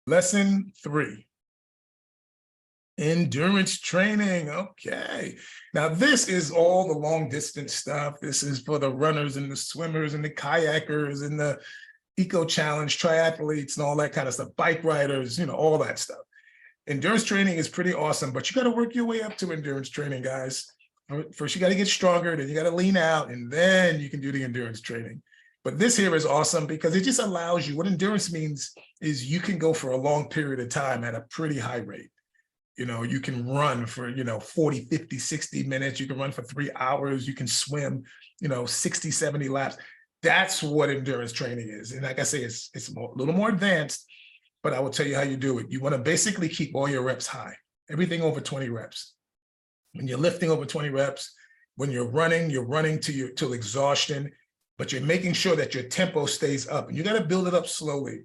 Lesson 3, endurance training. Okay. Now, this is all the long distance stuff. This is for the runners and the swimmers and the kayakers and the eco challenge triathletes and all that kind of stuff, bike riders, all that stuff. Endurance training is pretty awesome, but you got to work your way up to endurance training, guys. First, you got to get stronger, then you got to lean out, and then you can do the endurance training. But this here is awesome because it just allows you, what endurance means is you can go for a long period of time at a pretty high rate. You can run for, 40, 50, 60 minutes. You can run for 3 hours. You can swim, 60, 70 laps. That's what endurance training is. And like I say, it's a little more advanced, but I will tell you how you do it. You want to basically keep all your reps high, everything over 20 reps. When you're lifting over 20 reps, when you're running till exhaustion, but you're making sure that your tempo stays up, and you got to build it up slowly.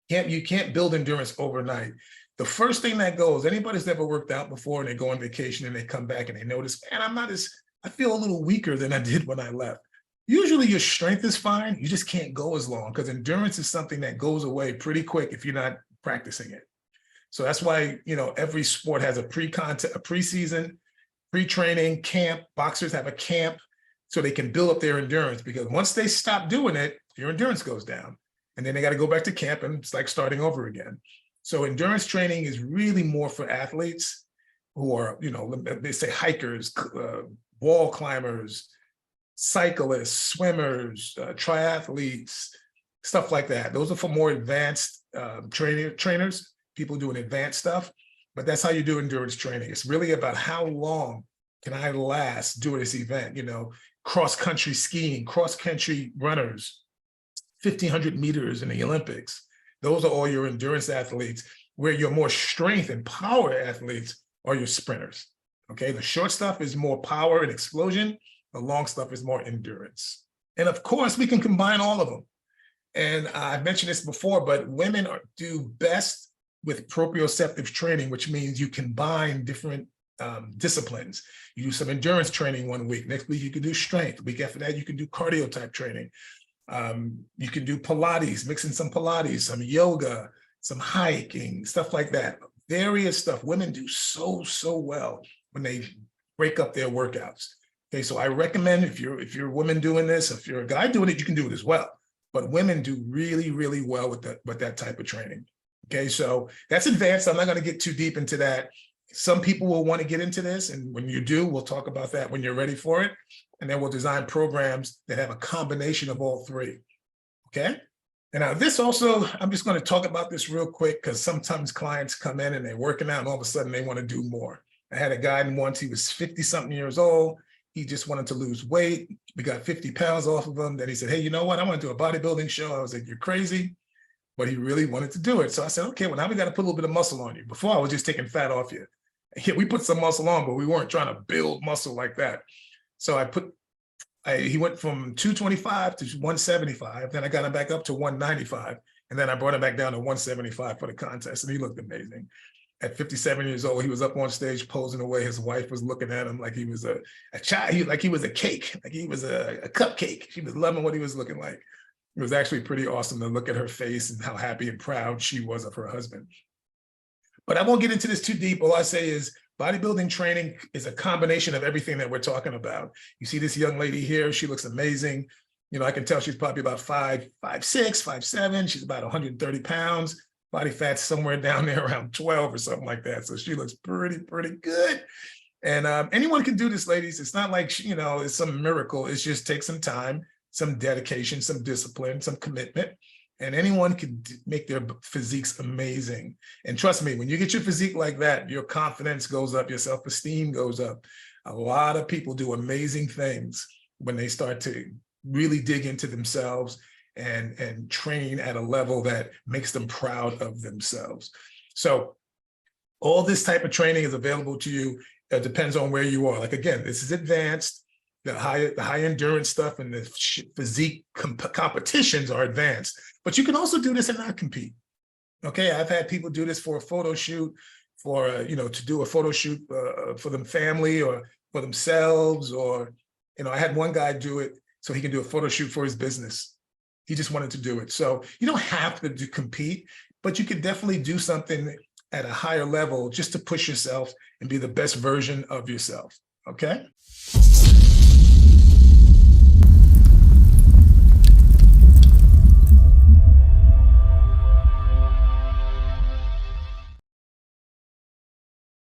You can't build endurance overnight. The first thing that goes, anybody's ever worked out before and they go on vacation and they come back and they notice, man, I feel a little weaker than I did when I left. Usually your strength is fine. You just can't go as long because endurance is something that goes away pretty quick if you're not practicing it. So that's why, every sport has a preseason, pre-training camp. Boxers have a camp so they can build up their endurance, because once they stop doing it, your endurance goes down. And then they got to go back to camp and it's like starting over again. So endurance training is really more for athletes who are, they say hikers, wall climbers, cyclists, swimmers, triathletes, stuff like that. Those are for more advanced trainers, people doing advanced stuff. But that's how you do endurance training. It's really about how long can I last doing this event, cross-country skiing, cross-country runners, 1,500 meters in the Olympics. Those are all your endurance athletes. Where your more strength and power athletes are your sprinters. Okay, the short stuff is more power and explosion. The long stuff is more endurance. And of course, we can combine all of them. And I've mentioned this before, but women do best with proprioceptive training, which means you combine different disciplines. You do some endurance training one week. Next week, you can do strength. The week after that, you can do cardio type training. You can do Pilates, mix in some Pilates, some yoga, some hiking, stuff like that. Various stuff. Women do so well when they break up their workouts. Okay, so I recommend if you're a woman doing this, if you're a guy doing it, you can do it as well. But women do really well with that type of training. Okay, so that's advanced. I'm not going to get too deep into that. Some people will want to get into this, and when you do, we'll talk about that when you're ready for it. And then we'll design programs that have a combination of all three. Okay. And now this also, I'm just going to talk about this real quick because sometimes clients come in and they're working out and all of a sudden they want to do more. I had a guy once, he was 50 something years old. He just wanted to lose weight. We got 50 pounds off of him. Then he said, hey, you know what? I want to do a bodybuilding show. I was like, you're crazy. But he really wanted to do it. So I said, okay, well, now we got to put a little bit of muscle on you. Before I was just taking fat off you. Yeah, we put some muscle on, but we weren't trying to build muscle like that. So he went from 225 to 175. Then I got him back up to 195. And then I brought him back down to 175 for the contest. And he looked amazing. At 57 years old, he was up on stage posing away. His wife was looking at him like he was a child, like he was a cake, like he was a cupcake. She was loving what he was looking like. It was actually pretty awesome to look at her face and how happy and proud she was of her husband. But I won't get into this too deep. All I say is bodybuilding training is a combination of everything that we're talking about. You see this young lady here, she looks amazing. I can tell she's probably about 5'6", 5'7". She's about 130 pounds. Body fat's somewhere down there around 12 or something like that. So she looks pretty good. And anyone can do this, ladies. It's not like, it's some miracle. It just takes some time, some dedication, some discipline, some commitment. And anyone can make their physiques amazing. And trust me, when you get your physique like that, your confidence goes up, your self-esteem goes up. A lot of people do amazing things when they start to really dig into themselves and train at a level that makes them proud of themselves. So all this type of training is available to you. It depends on where you are. Like, again, this is advanced. The high endurance stuff and the physique competitions are advanced, but you can also do this and not compete. Okay, I've had people do this for a photo shoot, for to do a photo shoot for them family or for themselves, or I had one guy do it so he can do a photo shoot for his business. He just wanted to do it. So you don't have to compete, but you could definitely do something at a higher level just to push yourself and be the best version of yourself. Okay.